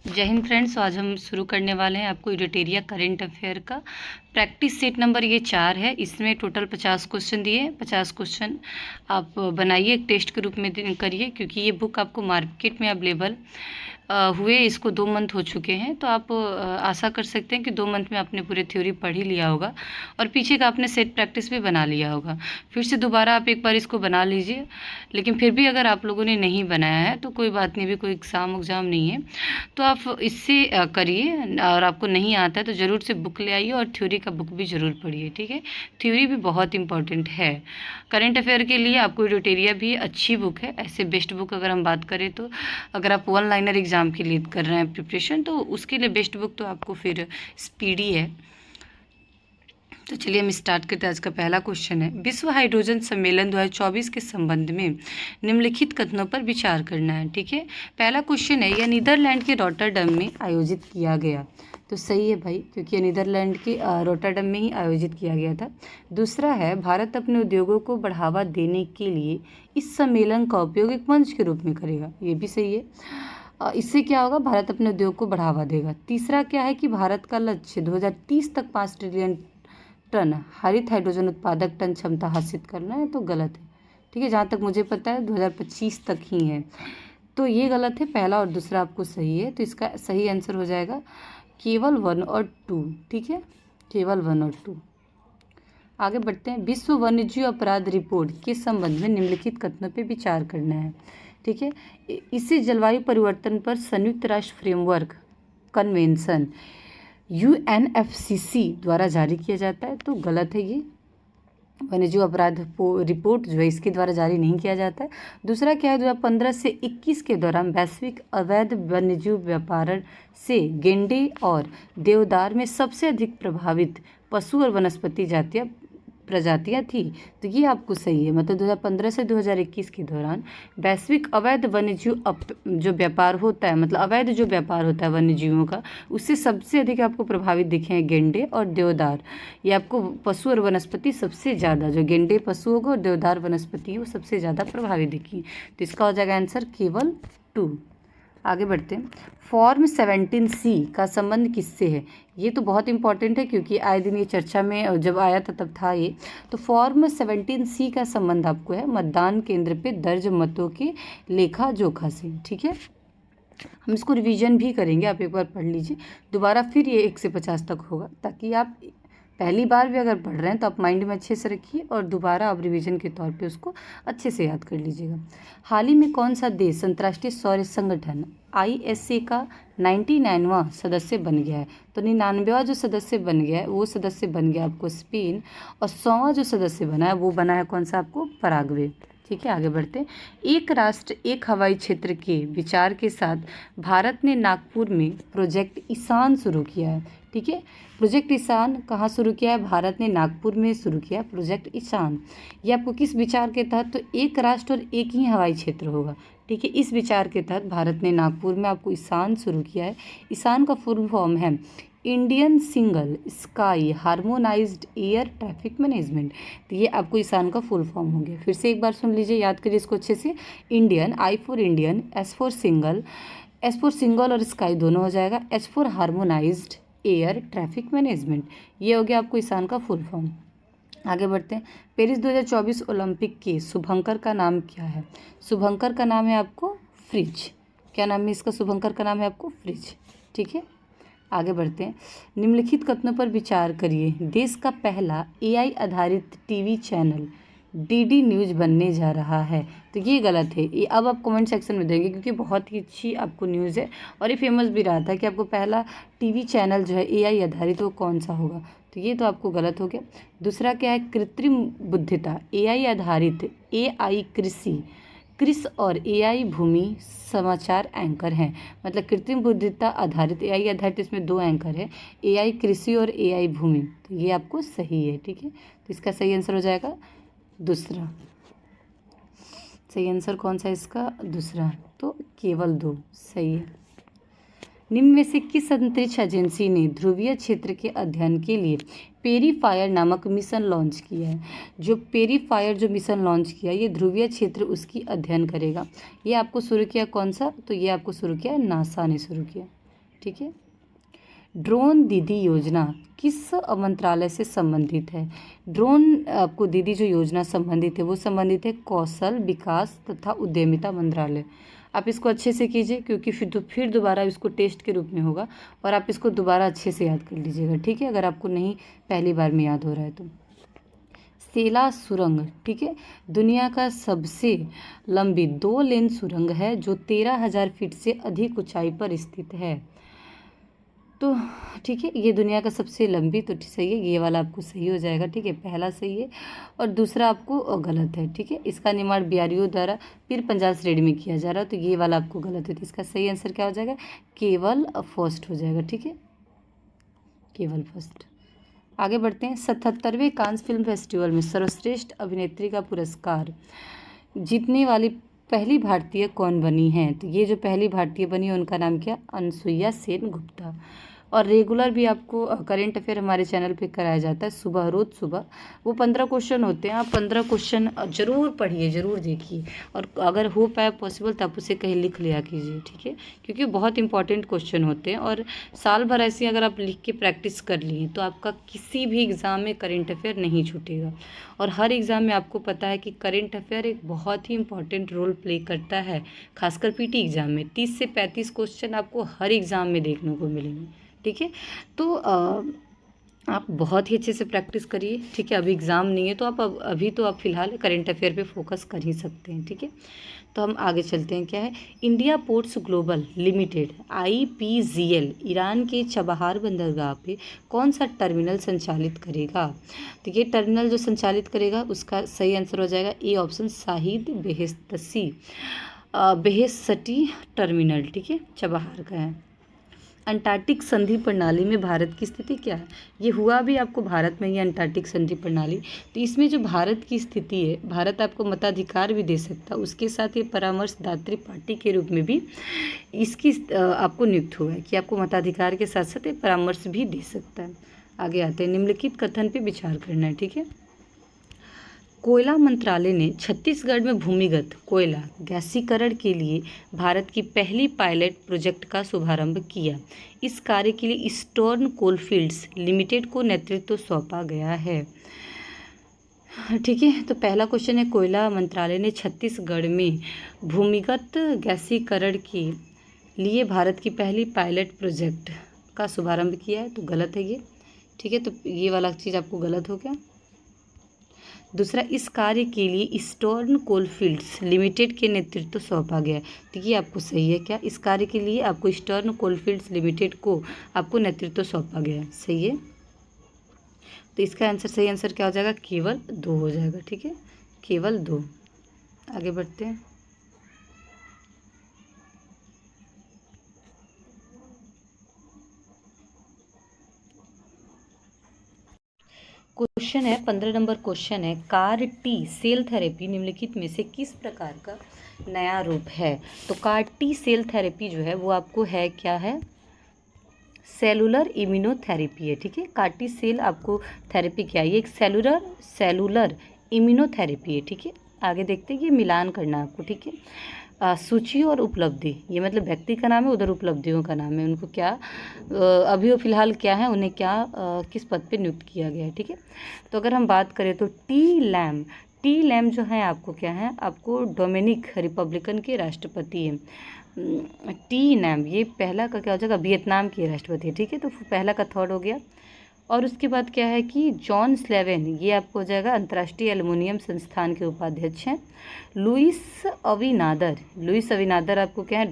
जय हिंद फ्रेंड्स। आज हम शुरू करने वाले हैं आपको इडोटेरिया करेंट अफेयर का प्रैक्टिस सेट नंबर ये 4 है। इसमें टोटल 50 क्वेश्चन दिए। 50 क्वेश्चन आप बनाइए, एक टेस्ट के रूप में करिए, क्योंकि ये बुक आपको मार्केट में अवेलेबल हुए इसको 2 मंथ हो चुके हैं। तो आप आशा कर सकते हैं कि 2 मंथ में आपने पूरे थ्योरी पढ़ ही लिया होगा और पीछे का आपने सेट प्रैक्टिस भी बना लिया होगा। फिर से दोबारा आप एक बार इसको बना लीजिए। लेकिन फिर भी अगर आप लोगों ने नहीं बनाया है तो कोई बात नहीं, भी कोई एग्ज़ाम नहीं है, तो आप इससे करिए। और आपको नहीं आता है तो ज़रूर से बुक ले आइए और थ्योरी का बुक भी ज़रूर पढ़िए, ठीक है। थ्योरी भी बहुत इंपॉर्टेंट है करंट अफेयर के लिए। आपको इडोटेरिया भी अच्छी बुक है। ऐसे बेस्ट बुक अगर हम बात करें तो अगर आप वन लाइनर एग्ज़ाम के लिए कर रहे हैं प्रिपरेशन, तो उसके लिए बेस्ट बुक तो आपको फिर स्पीडी है। तो चलिए हम स्टार्ट करते हैं। आज का पहला क्वेश्चन है, विश्व हाइड्रोजन सम्मेलन 2024 के संबंध में निम्नलिखित कथनों पर विचार करना है, ठीक है। पहला क्वेश्चन है, यह नीदरलैंड के रॉटरडम में आयोजित किया गया। तो सही है भाई, क्योंकि नीदरलैंड के रॉटरडम में ही आयोजित किया गया था। दूसरा है, भारत अपने उद्योगों को बढ़ावा देने के लिए इस सम्मेलन का उपयोग एक मंच के रूप में करेगा। ये भी सही है। इससे क्या होगा, भारत अपने उद्योग को बढ़ावा देगा। तीसरा क्या है कि भारत का लक्ष्य 2030 तक 5 ट्रिलियन टन हरित हाइड्रोजन उत्पादक टन क्षमता हासिल करना है। तो गलत है, ठीक है। जहाँ तक मुझे पता है 2025 तक ही है, तो ये गलत है। पहला और दूसरा आपको सही है, तो इसका सही आंसर हो जाएगा केवल 1 और 2, ठीक है, केवल 1 और 2। आगे बढ़ते हैं। विश्व वन्यजीव अपराध रिपोर्ट के संबंध में निम्नलिखित कथनों पर विचार करना है, ठीक है। इसे जलवायु परिवर्तन पर संयुक्त राष्ट्र फ्रेमवर्क कन्वेंशन UNFCCC द्वारा जारी किया जाता है। तो गलत है, ये वन्यजीव अपराध रिपोर्ट जो है इसके द्वारा जारी नहीं किया जाता है। दूसरा क्या है, 2015 से 21 के दौरान वैश्विक अवैध वन्यजीव व्यापार से गेंडे और देवदार में सबसे अधिक प्रभावित पशु और वनस्पति प्रजातियां थी। तो ये आपको सही है, मतलब 2015 से 2021 के दौरान वैश्विक अवैध वन्यजीव जो व्यापार होता है, मतलब अवैध जो व्यापार होता है वन्यजीवों का, उससे सबसे अधिक आपको प्रभावित दिखे हैं गेंडे और देवदार। ये आपको पशु और वनस्पति सबसे ज़्यादा, जो गेंडे पशु होगा और देवदार वनस्पति वो सबसे ज़्यादा प्रभावित दिखी। तो इसका हो जाएगा आंसर केवल 2। आगे बढ़ते हैं। फॉर्म 17C का संबंध किससे है? ये तो बहुत इंपॉर्टेंट है, क्योंकि आए दिन ये चर्चा में जब आया था तब था ये। तो फॉर्म 17C का संबंध आपको है मतदान केंद्र पे दर्ज मतों के लेखा जोखा से, ठीक है। हम इसको रिवीजन भी करेंगे, आप एक बार पढ़ लीजिए। दोबारा फिर ये 1 से 50 तक होगा, ताकि आप पहली बार भी अगर पढ़ रहे हैं तो आप माइंड में अच्छे से रखिए और दोबारा आप रिवीजन के तौर पे उसको अच्छे से याद कर लीजिएगा। हाल ही में कौन सा देश अंतर्राष्ट्रीय सौर संगठन ISA का 99वां सदस्य बन गया है? तो 99वां जो सदस्य बन गया है वो सदस्य बन गया आपको स्पेन, और 100वां जो सदस्य बना है वो बना है कौन सा, आपको पराग्वे, ठीक है। आगे बढ़ते हैं। एक राष्ट्र एक हवाई क्षेत्र के विचार के साथ भारत ने नागपुर में प्रोजेक्ट ईशान शुरू किया है, ठीक है। प्रोजेक्ट ईशान कहाँ शुरू किया है? भारत ने नागपुर में शुरू किया प्रोजेक्ट ईशान। ये आपको किस विचार के तहत? तो एक राष्ट्र और एक ही हवाई क्षेत्र होगा, ठीक है। इस विचार के तहत भारत ने नागपुर में आपको ईशान शुरू किया है। ईशान का फुल फॉर्म है Indian single sky harmonised air traffic management. तो ये आपको ईशान का फुल फॉर्म हो गया। फिर से एक बार सुन लीजिए, याद करिए इसको अच्छे से। Indian, I for Indian, S for single और स्काई दोनों हो जाएगा, H for harmonised air traffic management. ये हो गया आपको ईशान का फुल फॉर्म। आगे बढ़ते हैं। पेरिस 2024 ओलंपिक के शुभंकर का नाम क्या है? शुभंकर का नाम है आपको फ्रिज। क्या नाम है इसका? शुभंकर का नाम है आपको फ्रिज, ठीक है। आगे बढ़ते हैं। निम्नलिखित कथनों पर विचार करिए। देश का पहला AI आधारित टीवी चैनल DD न्यूज़ बनने जा रहा है। तो ये गलत है। ये अब आप कमेंट सेक्शन में देंगे, क्योंकि बहुत ही अच्छी आपको न्यूज़ है और ये फेमस भी रहा था कि आपको पहला टीवी चैनल जो है AI आधारित वो कौन सा होगा। तो ये तो आपको गलत हो गया। दूसरा क्या है? कृत्रिम बुद्धिता AI आधारित AI कृषि और AI भूमि समाचार एंकर हैं। मतलब कृत्रिम बुद्धिमत्ता आधारित AI आधारित, इसमें 2 एंकर है, AI कृषि और AI भूमि। तो ये आपको सही है, ठीक है। तो इसका सही आंसर हो जाएगा दूसरा। सही आंसर कौन सा है इसका? दूसरा। तो केवल 2 सही है। निम्न में से किस अंतरिक्ष एजेंसी ने ध्रुवीय क्षेत्र के अध्ययन के लिए पेरीफायर नामक मिशन लॉन्च किया है? जो पेरीफायर जो मिशन लॉन्च किया, ये ध्रुवीय क्षेत्र उसकी अध्ययन करेगा। ये आपको शुरू किया कौन सा? तो ये आपको शुरू किया नासा ने शुरू किया, ठीक है। ड्रोन दीदी योजना किस मंत्रालय से संबंधित है? ड्रोन आपको दीदी जो योजना संबंधित है वो संबंधित है कौशल विकास तथा उद्यमिता मंत्रालय। आप इसको अच्छे से कीजिए क्योंकि फिर दोबारा इसको टेस्ट के रूप में होगा और आप इसको दोबारा अच्छे से याद कर लीजिएगा, ठीक है, अगर आपको नहीं पहली बार में याद हो रहा है तो। सेला सुरंग, ठीक है, दुनिया का सबसे लंबी 2 लेन सुरंग है जो 13,000 फीट से अधिक ऊंचाई पर स्थित है। तो ठीक है, ये दुनिया का सबसे लंबी, तो सही है, ये वाला आपको सही हो जाएगा, ठीक है, पहला सही है और दूसरा आपको गलत है, ठीक है। इसका निर्माण बीआरओ द्वारा पीर पंजाल श्रेणी में किया जा रहा है, तो ये वाला आपको गलत है, तो इसका सही आंसर क्या हो जाएगा? केवल फर्स्ट हो जाएगा, ठीक है, केवल फर्स्ट। आगे बढ़ते हैं। 77वें कांस फिल्म फेस्टिवल में सर्वश्रेष्ठ अभिनेत्री का पुरस्कार जीतने वाली पहली भारतीय कौन बनी है? तो ये जो पहली भारतीय बनी है उनका नाम क्या? अनसुईया सेन गुप्ता। और रेगुलर भी आपको करेंट अफेयर हमारे चैनल पे कराया जाता है सुबह, रोज़ सुबह। वो 15 क्वेश्चन होते हैं, आप 15 क्वेश्चन ज़रूर पढ़िए, ज़रूर देखिए, और अगर हो पाए पॉसिबल तो आप उसे कहीं लिख लिया कीजिए, ठीक है, क्योंकि बहुत इंपॉर्टेंट क्वेश्चन होते हैं और साल भर ऐसे अगर आप लिख के प्रैक्टिस कर लिए तो आपका किसी भी एग्ज़ाम में करेंट अफेयर नहीं छूटेगा। और हर एग्ज़ाम में आपको पता है कि करेंट अफेयर एक बहुत ही इंपॉर्टेंट रोल प्ले करता है, खासकर पीटी एग्ज़ाम में 30 से 35 क्वेश्चन आपको हर एग्ज़ाम में देखने को मिलेंगे, ठीक है। तो आप बहुत ही अच्छे से प्रैक्टिस करिए, ठीक है। अभी एग्ज़ाम नहीं है तो आप अभी तो आप फिलहाल करेंट अफेयर पे फोकस कर ही सकते हैं, ठीक है। तो हम आगे चलते हैं, क्या है? India ports global limited IPGL Iran के चबहार बंदरगाह पे कौन सा टर्मिनल संचालित करेगा? तो ये टर्मिनल जो संचालित करेगा उसका सही आंसर हो जाएगा A option, Shahid Beheshti terminal, ठीक है, चबहार का है। अंटार्कटिक संधि प्रणाली में भारत की स्थिति क्या है? ये हुआ भी आपको भारत में ही अंटार्कटिक संधि प्रणाली, तो इसमें जो भारत की स्थिति है, भारत आपको मताधिकार भी दे सकता है, उसके साथ ये परामर्शदात्री पार्टी के रूप में भी इसकी आपको नियुक्त हुआ है कि आपको मताधिकार के साथ साथ ये परामर्श भी दे सकता है। आगे आते हैं, निम्नलिखित कथन पे विचार करना है, ठीक है। कोयला मंत्रालय ने छत्तीसगढ़ में भूमिगत कोयला गैसीकरण के लिए भारत की पहली पायलट प्रोजेक्ट का शुभारंभ किया। इस कार्य के लिए ईस्टर्न कोलफील्ड्स लिमिटेड को नेतृत्व सौंपा गया है, ठीक है। तो पहला क्वेश्चन है, कोयला मंत्रालय ने छत्तीसगढ़ में भूमिगत गैसीकरण के लिए भारत की पहली पायलट प्रोजेक्ट का शुभारंभ किया है, तो गलत है ये, ठीक है। तो ये वाला चीज़ आपको गलत हो गया। दूसरा, इस कार्य के लिए ईस्टर्न कोलफील्ड्स लिमिटेड के नेतृत्व सौंपा गया, तो ये आपको सही है क्या? इस कार्य के लिए आपको ईस्टर्न कोलफील्ड्स लिमिटेड को आपको नेतृत्व सौंपा गया, सही है। तो इसका आंसर, सही आंसर क्या हो जाएगा? केवल 2 हो जाएगा, ठीक है, केवल 2। आगे बढ़ते हैं। क्वेश्चन है 15 नंबर क्वेश्चन है, कार टी सेल थेरेपी निम्नलिखित में से किस प्रकार का नया रूप है? तो कार टी सेल थेरेपी जो है वो आपको है, क्या है? सेलुलर इम्यूनोथेरेपी है, ठीक है। कार टी सेल आपको थेरेपी क्या है? ये एक सेलुलर इम्यूनोथेरेपी है, ठीक है। आगे देखते हैं, ये मिलान करना आपको, ठीक है। सूची और उपलब्धि, ये मतलब व्यक्ति का नाम है, उधर उपलब्धियों का नाम है, उनको क्या अभी वो फिलहाल क्या है, उन्हें क्या किस पद पे नियुक्त किया गया है, ठीक है। तो अगर हम बात करें तो टी लैम जो है आपको क्या है? आपको डोमिनिक रिपब्लिकन के राष्ट्रपति हैं। टी लैम, ये पहला का क्या हो जाएगा? वियतनाम के राष्ट्रपति है, ठीक है। तो पहला का थर्ड हो गया। और उसके बाद क्या है कि जॉन स्लेवन, ये आपको हो जाएगा अंतर्राष्ट्रीय एल्युमिनियम संस्थान के उपाध्यक्ष हैं। लुइस अविनादर आपको क्या है?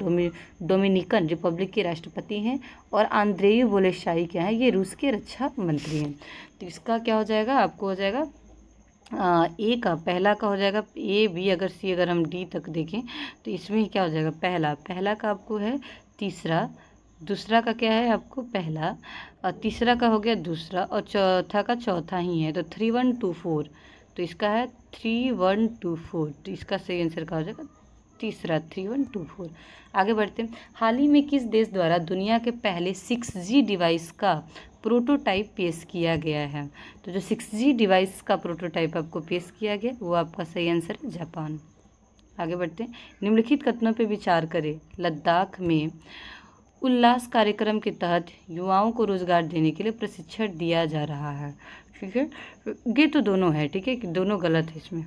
डोमिनिकन रिपब्लिक के राष्ट्रपति हैं। और आंद्रेयु बोलेशाई क्या है? ये रूस के रक्षा मंत्री हैं। तो इसका क्या हो जाएगा? आपको हो जाएगा ए का, पहला का हो जाएगा A B, अगर C, अगर हम D तक देखें तो इसमें क्या हो जाएगा? पहला का आपको है तीसरा, दूसरा का क्या है आपको? पहला, और तीसरा का हो गया दूसरा, और चौथा का चौथा ही है, तो 3 1 2 4, तो इसका है 3 1 2 4, तो इसका सही आंसर का हो जाएगा तीसरा, 3 1 2 4। आगे बढ़ते हैं। हाल ही में किस देश द्वारा दुनिया के पहले 6G डिवाइस का प्रोटोटाइप पेश किया गया है? तो जो 6G डिवाइस का प्रोटोटाइप आपको पेश किया गया वो आपका सही आंसर है जापान। आगे बढ़ते हैं। निम्नलिखित कथनों पे विचार करें। लद्दाख में उल्लास कार्यक्रम के तहत युवाओं को रोजगार देने के लिए प्रशिक्षण दिया जा रहा है। ठीक है, ये तो दोनों है। ठीक है, कि दोनों गलत है इसमें।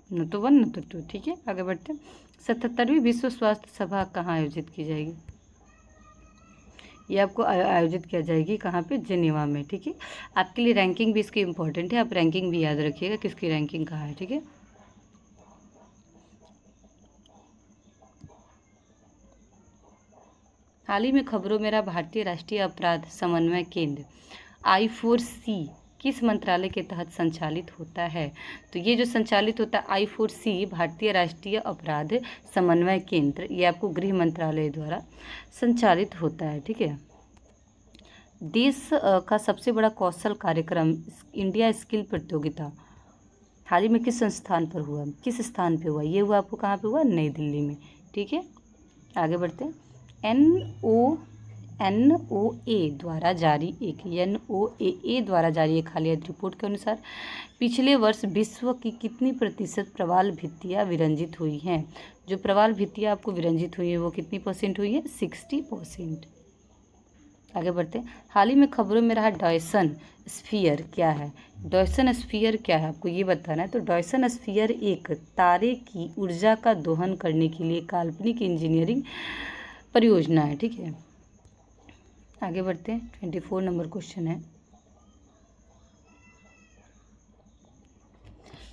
न तो 1 न तो 2। ठीक है, आगे बढ़ते हैं। 77वीं विश्व स्वास्थ्य सभा कहाँ आयोजित की जाएगी? ये आपको आयोजित किया जाएगी कहाँ पे? जेनेवा में। ठीक है, आपके लिए रैंकिंग भी इसकी इम्पोर्टेंट है, आप रैंकिंग भी याद रखिएगा किसकी रैंकिंग कहाँ है। ठीक है, हाल ही में खबरों में रहा भारतीय राष्ट्रीय अपराध समन्वय केंद्र I4C किस मंत्रालय के तहत संचालित होता है? तो ये जो संचालित होता है I4C भारतीय राष्ट्रीय अपराध समन्वय केंद्र, ये आपको गृह मंत्रालय द्वारा संचालित होता है। ठीक है, देश का सबसे बड़ा कौशल कार्यक्रम इंडिया स्किल प्रतियोगिता हाल ही में किस संस्थान पर हुआ, किस स्थान पे हुआ? ये हुआ आपको कहाँ पे हुआ? नई दिल्ली में। ठीक है, आगे बढ़ते हैं। NOAA द्वारा जारी एक हालिया रिपोर्ट के अनुसार पिछले वर्ष विश्व की कितनी प्रतिशत प्रवाल भित्तियाँ विरंजित हुई हैं? जो प्रवाल भित्तियाँ आपको विरंजित हुई है वो कितनी % हुई है? 60%। आगे बढ़ते हैं। हाल ही में खबरों में रहा डॉयसन स्फीयर क्या है? डॉयसन स्फीयर क्या है आपको ये बताना है। तो डॉयसन स्फीयर एक तारे की ऊर्जा का दोहन करने के लिए काल्पनिक इंजीनियरिंग परियोजना है। ठीक है, आगे बढ़ते हैं। 24 नंबर क्वेश्चन है,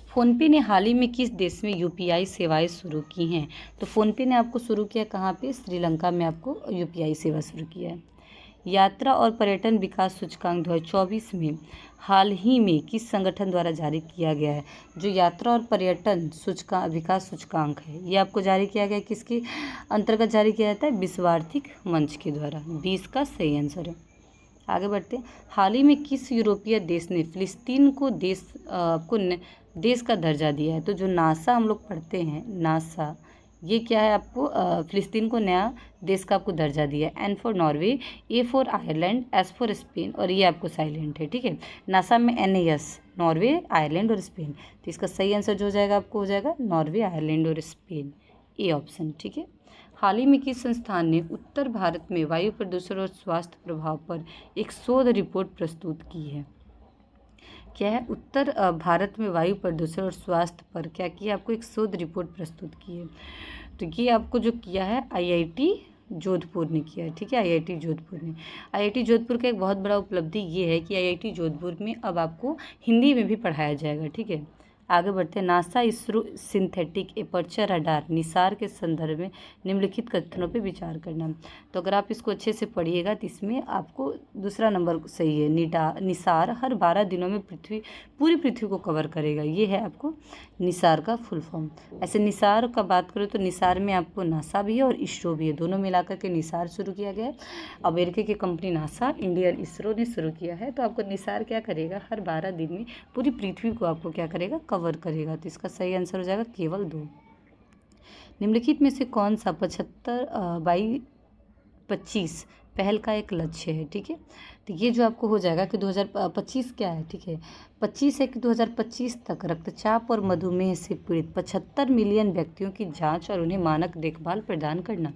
फ़ोनपे ने हाल ही में किस देश में UPI सेवाएं शुरू की हैं? तो फ़ोनपे ने आपको शुरू किया कहाँ पे? श्रीलंका में आपको UPI सेवा शुरू किया है। यात्रा और पर्यटन विकास सूचकांक 2024 में हाल ही में किस संगठन द्वारा जारी किया गया है? जो यात्रा और पर्यटन विकास सूचकांक है ये आपको जारी किया गया है, किसके अंतर्गत जारी किया जाता है? विश्व आर्थिक मंच के द्वारा। 20 का सही आंसर है। आगे बढ़ते हैं। हाल ही में किस यूरोपीय देश ने फिलिस्तीन को देश का दर्जा दिया है? तो जो नासा हम लोग पढ़ते हैं, नासा, ये क्या है आपको? फिलिस्तीन को नया देश का आपको दर्जा दिया है। N for Norway, A for Ireland, S for Spain और ये आपको साइलेंट है। ठीक है, नासा में NAS नॉर्वे, आयरलैंड और स्पेन। तो इसका सही आंसर जो हो जाएगा आपको हो जाएगा नॉर्वे, आयरलैंड और स्पेन, ए ऑप्शन। ठीक है, हाल ही में किस संस्थान ने उत्तर भारत में वायु प्रदूषण और स्वास्थ्य प्रभाव पर एक शोध रिपोर्ट प्रस्तुत की है? क्या है? उत्तर भारत में वायु प्रदूषण और स्वास्थ्य पर क्या किया? आपको एक शोध रिपोर्ट प्रस्तुत की है। तो ये आपको जो किया है IIT जोधपुर ने किया है। ठीक है, IIT जोधपुर का एक बहुत बड़ा उपलब्धि ये है कि IIT जोधपुर में अब आपको हिंदी में भी पढ़ाया जाएगा। ठीक है, आगे बढ़ते हैं। NASA ISRO synthetic aperture radar Nisar के संदर्भ में निम्नलिखित कथनों पे विचार करना। तो अगर आप इसको अच्छे से पढ़िएगा तो इसमें आपको दूसरा नंबर सही है। निसार हर 12 दिनों में पूरी पृथ्वी को कवर करेगा, ये है आपको निसार का फुल फॉर्म। ऐसे निसार का बात करो तो निसार में आपको नासा भी है और इसरो भी है, दोनों मिलाकर के निसार शुरू किया गया है। अमेरिका की कंपनी नासा, इंडियन इसरो ने शुरू किया है। तो आपको निसार क्या करेगा? हर 12 दिन में पूरी पृथ्वी को आपको क्या करेगा? कवर करेगा। तो इसका सही आंसर हो जाएगा केवल 2। निम्नलिखित में से कौन सा 75/25 पहल का एक लक्ष्य है? ठीक है, तो ये जो आपको हो जाएगा कि 2025 क्या है? ठीक है, 25 है कि 2025 तक रक्तचाप और मधुमेह से पीड़ित 75 मिलियन व्यक्तियों की जांच और उन्हें मानक देखभाल प्रदान करना।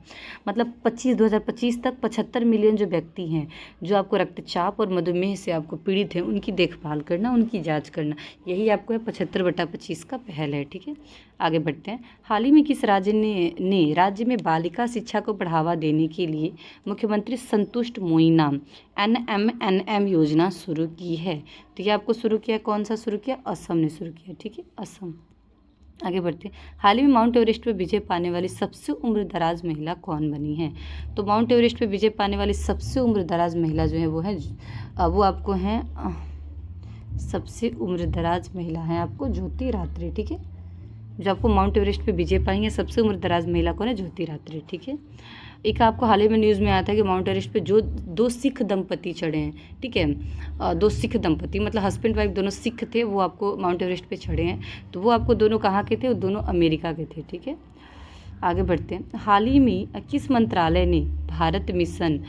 मतलब 2025 तक 75 मिलियन जो व्यक्ति हैं जो आपको रक्तचाप और मधुमेह से आपको पीड़ित हैं उनकी देखभाल करना, उनकी जाँच करना, यही आपको है 75/25 का पहल है। ठीक है, आगे बढ़ते हैं। हाल ही में किस राज्य ने राज्य में बालिका शिक्षा को बढ़ावा देने के लिए मुख्यमंत्री संतुष्ट मोइनाम NMNM योजना शुरू की है? तो ये आपको शुरू किया, कौन सा शुरू किया? असम ने शुरू किया। ठीक है, असम। आगे बढ़ते हैं। हाल ही में माउंट एवरेस्ट पर विजय पाने वाली सबसे उम्रदराज महिला कौन बनी है? तो माउंट एवरेस्ट पर विजय पाने वाली सबसे उम्रदराज महिला जो है वो आपको है सबसे उम्रदराज महिला है आपको ज्योति रात्रे। ठीक है, जो आपको माउंट एवरेस्ट पे विजय पाई है सबसे उम्रदराज महिला कौन है? ज्योति रात्रे। ठीक है, एक आपको हाल ही में न्यूज़ में आया था कि माउंट एवरेस्ट पे जो 2 सिख दंपति चढ़े हैं। ठीक है, 2 सिख दंपति मतलब हस्बैंड वाइफ दोनों सिख थे, वो आपको माउंट एवरेस्ट पे चढ़े हैं। तो वो आपको दोनों कहाँ के थे? वो दोनों अमेरिका के थे। ठीक है, आगे बढ़ते हैं। हाल ही में किस मंत्रालय ने भारत मिशन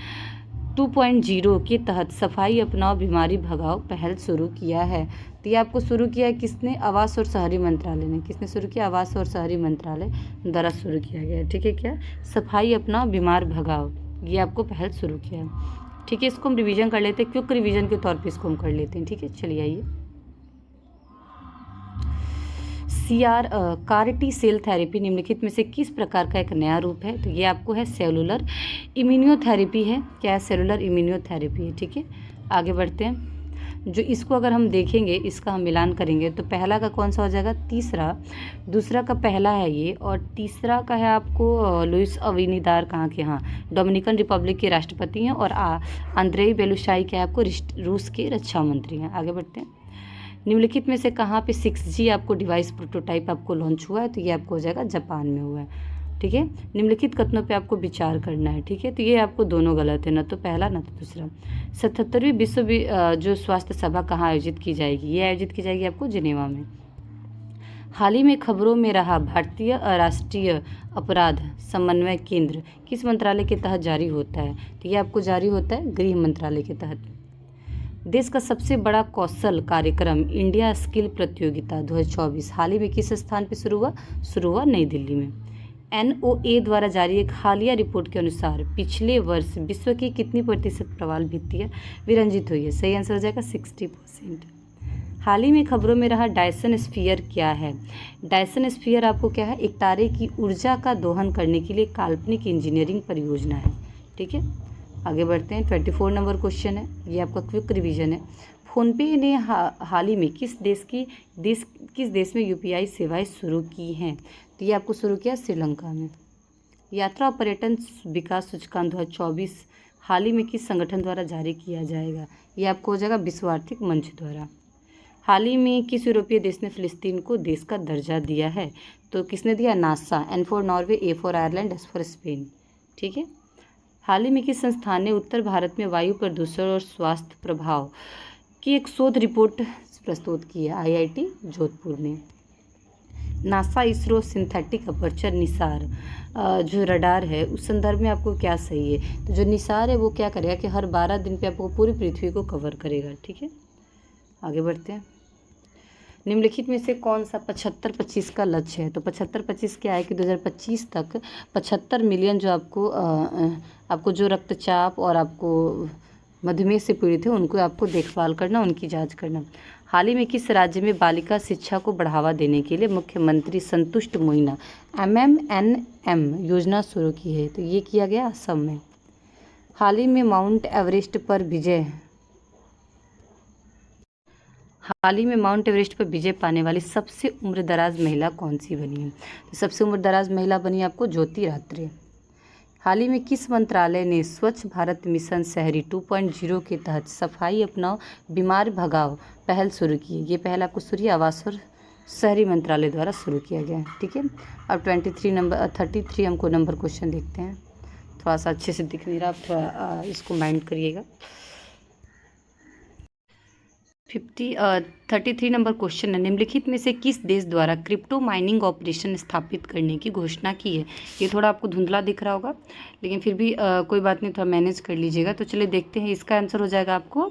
2.0 के तहत सफाई अपनाओ बीमारी भगाओ पहल शुरू किया है। तो ये आपको शुरू किया है किसने? आवास और शहरी मंत्रालय ने। किसने शुरू किया? आवास और शहरी मंत्रालय द्वारा शुरू किया गया है। ठीक है, क्या? सफाई अपनाओ बीमार भगाओ, ये आपको पहल शुरू किया है। ठीक है, इसको हम रिवीजन कर लेते हैं, क्विक रिवीजन के तौर पे इसको हम कर लेते हैं। ठीक है, चलिए आइए। कार टी सेल थेरेपी निम्नलिखित में से किस प्रकार का एक नया रूप है? तो ये आपको है सेलुलर इम्यूनोथेरेपी है। क्या है? सेलुलर इम्यूनोथेरेपी है। ठीक है, आगे बढ़ते हैं। जो इसको अगर हम देखेंगे, इसका हम मिलान करेंगे तो पहला का कौन सा हो जाएगा? तीसरा। दूसरा का पहला है ये, और तीसरा का है आपको लुइस अविनीदार, कहाँ के? हाँ, डोमिनिकन रिपब्लिक के राष्ट्रपति हैं। और आंद्रेई बेलुशाई क्या है आपको? रूस के रक्षा मंत्री हैं। आगे बढ़ते हैं। निम्नलिखित में से कहाँ पे 6G आपको डिवाइस प्रोटोटाइप आपको लॉन्च हुआ है? तो ये आपको हो जाएगा जापान में हुआ है। ठीक है, निम्नलिखित कथनों पे आपको विचार करना है। ठीक है, तो ये आपको दोनों गलत है, ना तो पहला ना तो दूसरा। 77वीं विश्व जो स्वास्थ्य सभा कहाँ आयोजित की जाएगी? ये आयोजित की जाएगी आपको जिनेवा में। हाल ही में खबरों में रहा भारतीय राष्ट्रीय अपराध समन्वय केंद्र किस मंत्रालय के तहत जारी होता है? तो ये आपको जारी होता है गृह मंत्रालय के तहत। देश का सबसे बड़ा कौशल कार्यक्रम इंडिया स्किल प्रतियोगिता 2024 हाल ही में किस स्थान पर शुरू हुआ नई दिल्ली में। NOA द्वारा जारी एक हालिया रिपोर्ट के अनुसार पिछले वर्ष विश्व की कितनी प्रतिशत प्रवाल भित्तियां विरंजित हुई है? सही आंसर हो जाएगा 60%। हाल ही में खबरों में रहा डायसन स्फीयर क्या है? डायसन स्फीयर आपको क्या है? एक तारे की ऊर्जा का दोहन करने के लिए काल्पनिक इंजीनियरिंग परियोजना है। ठीक है, आगे बढ़ते हैं। 24 नंबर क्वेश्चन है, ये आपका क्विक रिवीजन है। फोनपे ने हाल ही में किस देश में UPI सेवाएं शुरू की हैं? तो ये आपको शुरू किया श्रीलंका में। यात्रा और पर्यटन विकास सूचकांक 2024 हाल ही में किस संगठन द्वारा जारी किया जाएगा? ये आपको हो जाएगा विश्व आर्थिक मंच द्वारा। हाल ही में किस यूरोपीय देश ने फिलिस्तीन को देश का दर्जा दिया है? तो किसने दिया? NASA. N for Norway, A for Ireland, S for Spain. ठीक है, हाल ही में किस संस्थान ने उत्तर भारत में वायु प्रदूषण और स्वास्थ्य प्रभाव की एक शोध रिपोर्ट प्रस्तुत की है? IIT जोधपुर ने। NASA ISRO synthetic aperture Nisar जो रडार है उस संदर्भ में आपको क्या सही है? तो जो निसार है वो क्या करेगा कि हर 12 दिन पे आपको पूरी पृथ्वी को कवर करेगा। ठीक है, आगे बढ़ते हैं। निम्नलिखित में से कौन सा 75-25 का लक्ष्य है? तो 75-25 क्या है कि 2025 तक 75 मिलियन जो आपको जो रक्तचाप और आपको मधुमेह से पीड़ित है उनको आपको देखभाल करना, उनकी जांच करना। हाल ही में किस राज्य में बालिका शिक्षा को बढ़ावा देने के लिए मुख्यमंत्री संतुष्ट मोइना MMNM योजना शुरू की है? तो ये किया गया असम में। हाल ही में माउंट एवरेस्ट पर विजय पाने वाली सबसे उम्रदराज महिला कौन सी बनी है? तो सबसे उम्रदराज महिला बनी आपको ज्योति रात्रे। हाल ही में किस मंत्रालय ने स्वच्छ भारत मिशन शहरी 2.0 के तहत सफाई अपनाओ बीमार भगाओ पहल शुरू की है? ये पहल आपको सूर्य आवास और शहरी मंत्रालय द्वारा शुरू किया गया है। ठीक है, अब 33 हमको नंबर क्वेश्चन देखते हैं। थोड़ा सा अच्छे से दिख नहीं रहा, आप थोड़ा इसको माइंड करिएगा। 33 नंबर क्वेश्चन है, निम्नलिखित में से किस देश द्वारा क्रिप्टो माइनिंग ऑपरेशन स्थापित करने की घोषणा की है? ये थोड़ा आपको धुंधला दिख रहा होगा, लेकिन फिर भी कोई बात नहीं, थोड़ा मैनेज कर लीजिएगा। तो चलिए देखते हैं, इसका आंसर हो जाएगा आपको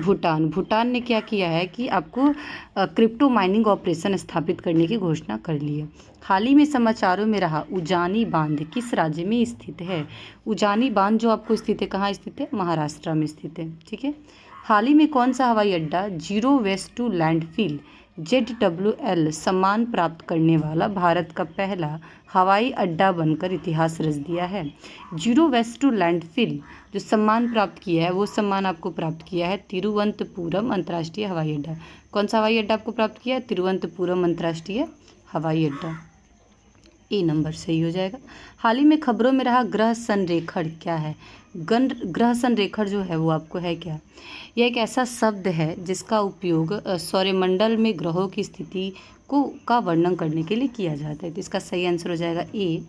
भूटान। भूटान ने क्या किया है कि आपको क्रिप्टो माइनिंग ऑपरेशन स्थापित करने की घोषणा कर ली है। हाल ही में समाचारों में रहा उजानी बांध किस राज्य में स्थित है? उजानी बांध जो आपको स्थित है, कहाँ स्थित है? महाराष्ट्र में स्थित है। ठीक है, हाल ही में कौन सा हवाई अड्डा zero waste to landfill ZWL सम्मान प्राप्त करने वाला भारत का पहला हवाई अड्डा बनकर इतिहास रच दिया है? जीरो वेस्ट टू लैंडफिल जो सम्मान प्राप्त किया है वो सम्मान आपको प्राप्त किया है तिरुवनंतपुरम अंतर्राष्ट्रीय हवाई अड्डा। कौन सा हवाई अड्डा आपको प्राप्त किया है? तिरुवनंतपुरम अंतर्राष्ट्रीय हवाई अड्डा। A नंबर सही हो जाएगा। हाल ही में खबरों में रहा ग्रह संरेखण क्या है? ग्रह संरेखण जो है वो आपको है क्या? यह एक ऐसा शब्द है जिसका उपयोग सौरमंडल में ग्रहों की स्थिति का वर्णन करने के लिए किया जाता है। तो इसका सही आंसर हो जाएगा A।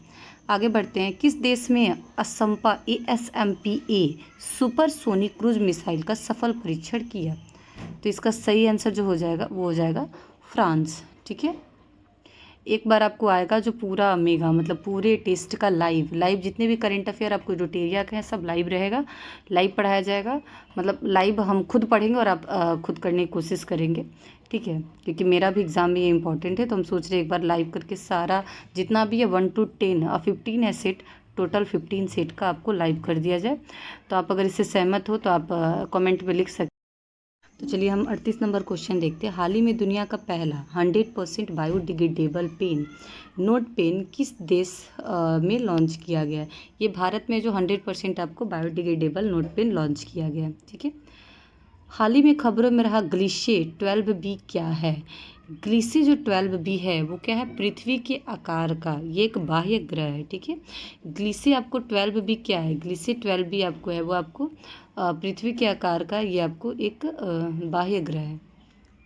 आगे बढ़ते हैं, किस देश में ASMPA सुपरसोनिक क्रूज मिसाइल का सफल परीक्षण किया? तो इसका सही आंसर जो हो जाएगा वो हो जाएगा फ्रांस। ठीक है, एक बार आपको आएगा जो पूरा मेगा मतलब पूरे टेस्ट का लाइव जितने भी करंट अफेयर आपको जो टेरिया के हैं सब लाइव रहेगा, लाइव पढ़ाया जाएगा। मतलब लाइव हम खुद पढ़ेंगे और आप खुद करने की कोशिश करेंगे, ठीक है, क्योंकि मेरा भी एग्ज़ाम में ये इंपॉर्टेंट है। तो हम सोच रहे हैं एक बार लाइव करके सारा जितना भी है 1 to 10 और 15 है सेट, टोटल 15 सेट का आपको लाइव कर दिया जाए। तो आप अगर इससे सहमत हो तो आप कमेंट में लिख सकते। तो चलिए हम 38 नंबर क्वेश्चन देखते हैं। हाल ही में दुनिया का पहला 100% बायोडिग्रेडेबल पेन नोट पेन किस देश में लॉन्च किया गया है? ये भारत में जो 100% आपको बायोडिग्रेडेबल नोट पेन लॉन्च किया गया है, ठीक है। हाल ही में खबरों में रहा ग्लीशियर 12b क्या है? ग्लीशियर जो 12b है वो क्या है? पृथ्वी के आकार का ये एक बाह्य ग्रह है, ठीक है। ग्लीशियर आपको 12b क्या है? ग्लीशियर 12b आपको है वो आपको पृथ्वी के आकार का ये आपको एक बाह्य ग्रह है।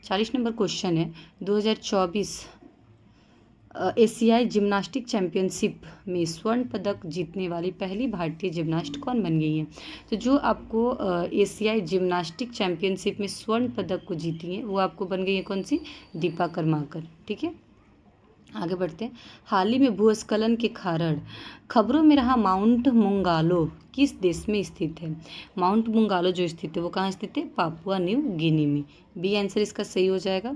40 नंबर क्वेश्चन है। 2024 एशियाई जिम्नास्टिक चैंपियनशिप में स्वर्ण पदक जीतने वाली पहली भारतीय जिम्नास्ट कौन बन गई है? तो जो आपको एशियाई जिम्नास्टिक चैंपियनशिप में स्वर्ण पदक को जीती हैं वो आपको बन गई है कौन सी? दीपा कर्माकर, ठीक है। आगे बढ़ते हैं। हाल ही में भूस्खलन के कारण खबरों में रहा माउंट मुंगालो किस देश में स्थित है? माउंट मुंगालो जो स्थित है वो कहाँ स्थित है? पापुआ न्यू गिनी में। बी आंसर इसका सही हो जाएगा।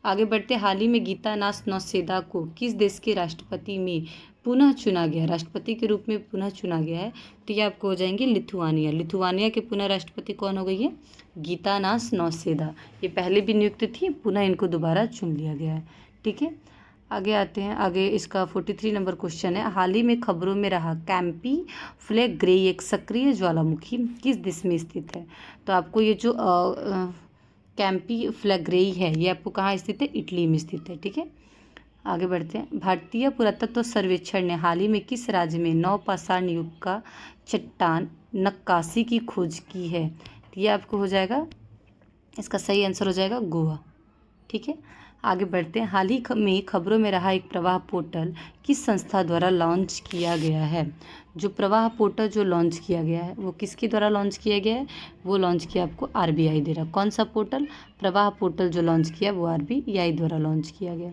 आगे बढ़ते। हाल ही में गीतानास नौसेदा को किस देश के राष्ट्रपति में पुनः चुना गया? राष्ट्रपति के रूप में पुनः चुना गया है, तो ये आपको हो जाएंगे लिथुआनिया। लिथुआनिया के पुनः राष्ट्रपति कौन हो गई है? गीतानास नौसेदा। ये पहले भी नियुक्त थी, पुनः इनको दोबारा चुन लिया गया है, ठीक है। आगे आते हैं। आगे इसका 43 नंबर क्वेश्चन है। हाल ही में खबरों में रहा कैंपी फ्लैग्रेई एक सक्रिय ज्वालामुखी किस देश में स्थित है? तो आपको ये जो कैंपी फ्लैग्रेई है ये आपको कहाँ स्थित है? इटली में स्थित है, ठीक है। आगे बढ़ते हैं। भारतीय पुरातत्व सर्वेक्षण ने हाल ही में किस राज्य में नवपाषाण युग का चट्टान नक्काशी की खोज की है? तो ये आपको हो जाएगा, इसका सही आंसर हो जाएगा गोवा, ठीक है। आगे बढ़ते हैं। हाल ही में खबरों में रहा एक प्रवाह पोर्टल किस संस्था द्वारा लॉन्च किया गया है? जो प्रवाह पोर्टल जो लॉन्च किया गया है वो किसके द्वारा लॉन्च किया गया है? वो लॉन्च किया आपको आरबीआई दे रहा। कौन सा पोर्टल? प्रवाह पोर्टल जो लॉन्च किया वो आरबीआई द्वारा लॉन्च किया गया।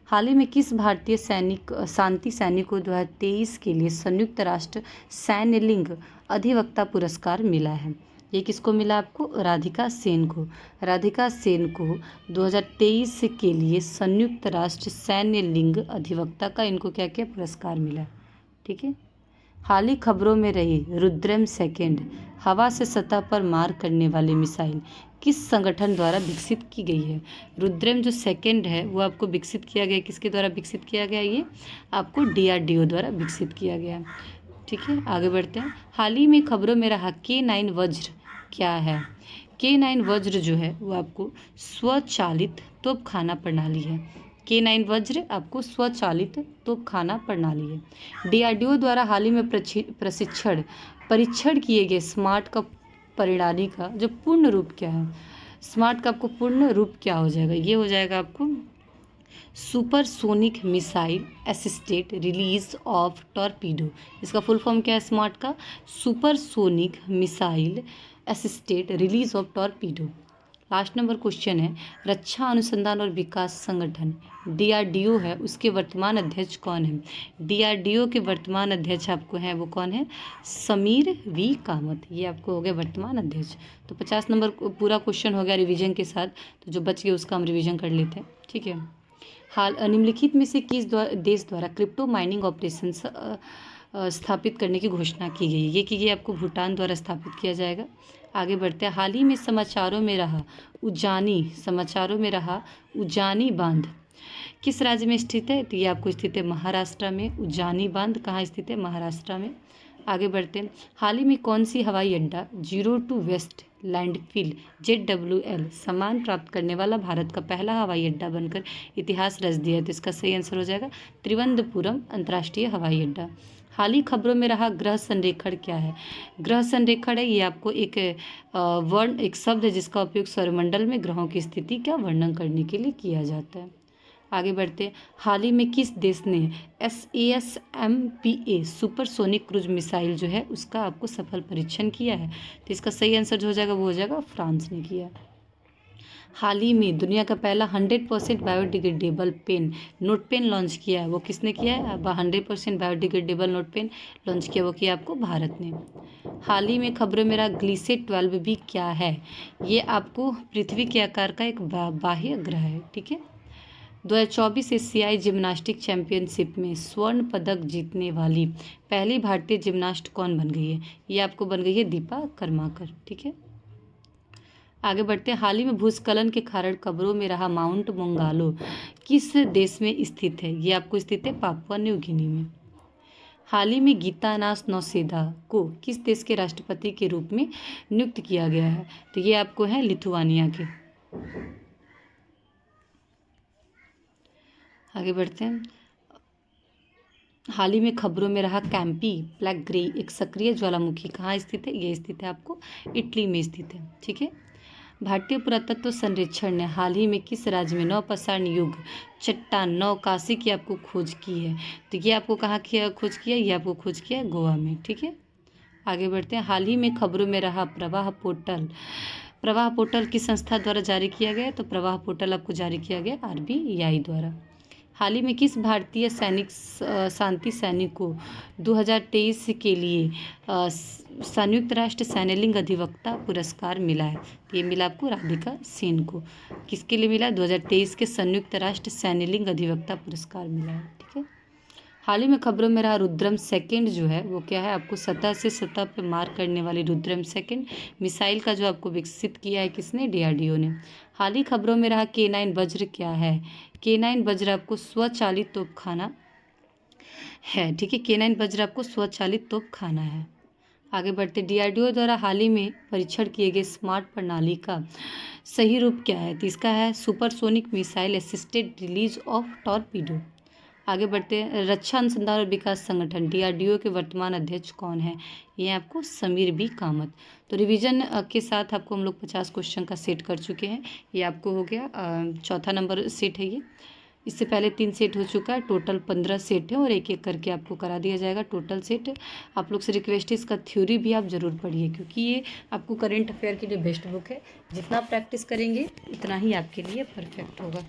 हाल ही में किस भारतीय शांति सैनिक को 2023 के लिए संयुक्त राष्ट्र सैन्य लिंग अधिवक्ता पुरस्कार मिला है? ये किसको मिला आपको? राधिका सेन को। राधिका सेन को 2023 के लिए संयुक्त राष्ट्र सैन्य लिंग अधिवक्ता का इनको क्या क्या पुरस्कार मिला, ठीक है। हाल ही खबरों में रही रुद्रम सेकंड हवा से सतह पर मार करने वाली मिसाइल किस संगठन द्वारा विकसित की गई है? रुद्रम जो सेकंड है वो आपको विकसित किया गया, किसके द्वारा विकसित किया गया? ये आपको डीआरडीओ द्वारा विकसित किया गया, ठीक है। आगे बढ़ते हैं। हाल ही में खबरों में रहा K9 वज्र क्या है? K9 वज्र जो है वो आपको स्वचालित तोपखाना प्रणाली है। K9 वज्र आपको स्वचालित तोपखाना प्रणाली है। डीआरडीओ द्वारा हाल ही में परीक्षण किए गए स्मार्ट का प्रणाली का जो पूर्ण रूप क्या है? स्मार्ट का आपको पूर्ण रूप क्या हो जाएगा? ये हो जाएगा आपको supersonic missile assisted release of torpedo. इसका फुल फॉर्म क्या है स्मार्ट का? Supersonic missile assisted release of torpedo. Last number question है। रक्षा अनुसंधान और विकास संगठन डीआरडीओ है, उसके वर्तमान अध्यक्ष कौन है? डीआरडीओ के वर्तमान अध्यक्ष आपको हैं वो कौन है? समीर वी कामत। ये आपको हो गया वर्तमान अध्यक्ष। तो 50 नंबर पूरा क्वेश्चन हो गया रिवीजन के साथ। तो जो बच गया उसका हम रिवीजन कर लेते हैं, ठीक है। हाल निम्नलिखित में से किस देश द्वारा क्रिप्टो माइनिंग ऑपरेशन स्थापित करने की घोषणा की गई? ये कि ये आपको भूटान द्वारा स्थापित किया जाएगा। आगे बढ़ते हैं। हाल ही में समाचारों में रहा उजानी बांध किस राज्य में स्थित है? तो ये आपको स्थित है महाराष्ट्र में। उजानी बांध कहाँ स्थित है? महाराष्ट्र में। आगे बढ़ते हैं। हाल ही में कौन सी हवाई अड्डा 0 to वेस्ट लैंडफिल ZWL सम्मान प्राप्त करने वाला भारत का पहला हवाई अड्डा बनकर इतिहास रच दिया है? तो इसका सही आंसर हो जाएगा त्रिवेंद्रपुरम अंतर्राष्ट्रीय हवाई अड्डा। हाल ही खबरों में रहा ग्रह संरेखण क्या है? ग्रह संरेखण है ये आपको एक शब्द है जिसका उपयोग सौरमंडल में ग्रहों की स्थिति का वर्णन करने के लिए किया जाता है। आगे बढ़ते। हाल ही में किस देश ने SASMPA सुपरसोनिक क्रूज मिसाइल जो है उसका आपको सफल परीक्षण किया है? तो इसका सही आंसर जो हो जाएगा वो हो जाएगा फ्रांस ने किया। हाल ही में दुनिया का पहला 100% biodegradable pen note pen launch किया है, वो किसने किया है? अब 100% बायोडिग्रेडेबल नोट पेन लॉन्च किया, वो किया आपको भारत ने। हाल ही में खबरों में रहा ग्लीसेट 12 भी क्या है? ये आपको पृथ्वी के आकार का एक बाह्य ग्रह है, ठीक है। 2024 एशियाई जिम्नास्टिक चैंपियनशिप में स्वर्ण पदक जीतने वाली पहली भारतीय जिम्नास्ट कौन बन गई है? ये आपको बन गई है दीपा कर्माकर, ठीक है। आगे बढ़ते हैं। हाल ही में भूस्खलन के कारण कब्रों में रहा माउंट मोंगालो किस देश में स्थित है? ये आपको स्थित है पापुआ न्यू गिनी में। हाल ही में गीतानास नौसेदा को किस देश के राष्ट्रपति के रूप में नियुक्त किया गया है? तो ये आपको है लिथुआनिया के। आगे बढ़ते हैं। हाल ही में खबरों में रहा कैंपी प्लैग्री एक सक्रिय ज्वालामुखी कहाँ स्थित है? ये स्थित है आपको इटली में स्थित है, ठीक है। भारतीय पुरातत्व सर्वेक्षण ने हाल ही में किस राज्य में नवपाषाण युग चट्टान नवकाशी की आपको खोज की है? तो ये आपको कहाँ किया खोज किया? ये आपको खोज किया है गोवा में, ठीक है। आगे बढ़ते हैं। हाल ही में खबरों में रहा प्रवाह पोर्टल किस संस्था द्वारा जारी किया गया? तो प्रवाह पोर्टल आपको जारी किया गया RBI द्वारा। हाल ही में किस भारतीय सैनिक शांति सैनिक को 2023 के लिए संयुक्त राष्ट्र सैन्यलिंग अधिवक्ता पुरस्कार मिला है? ये मिला आपको राधिका सेन को। किसके लिए मिला? 2023 के संयुक्त राष्ट्र सैन्यलिंग अधिवक्ता पुरस्कार मिला है, ठीक है। हाल ही में खबरों में रहा रुद्रम सेकंड जो है वो क्या है? आपको सतह से सतह पर मार करने वाली रुद्रम सेकंड मिसाइल का जो आपको विकसित किया है किसने? DRDO ने। हाल ही खबरों में रहा K9 वज्र क्या है? K9 वज्र आपको स्वचालित तोपखाना है, ठीक है। K9 वज्र आपको स्वचालित तोपखाना है। आगे बढ़ते। DRDO द्वारा हाल ही में परीक्षण किए गए स्मार्ट प्रणाली का सही रूप क्या है? तो इसका है supersonic missile assisted release of torpedo. आगे बढ़ते हैं। रक्षा अनुसंधान और विकास संगठन DRDO के वर्तमान अध्यक्ष कौन है? ये आपको समीर बी कामत। तो रिवीजन के साथ आपको हम लोग 50 क्वेश्चन का सेट कर चुके हैं। ये आपको हो गया चौथा नंबर सेट है ये। इससे पहले 3 सेट हो चुका है, टोटल 15 सेट है और एक एक करके आपको करा दिया जाएगा टोटल सेट। आप लोग से रिक्वेस्ट है इसका थ्योरी भी आप ज़रूर पढ़िए, क्योंकि ये आपको करेंट अफेयर के लिए बेस्ट बुक है। जितना प्रैक्टिस करेंगे उतना ही आपके लिए परफेक्ट होगा।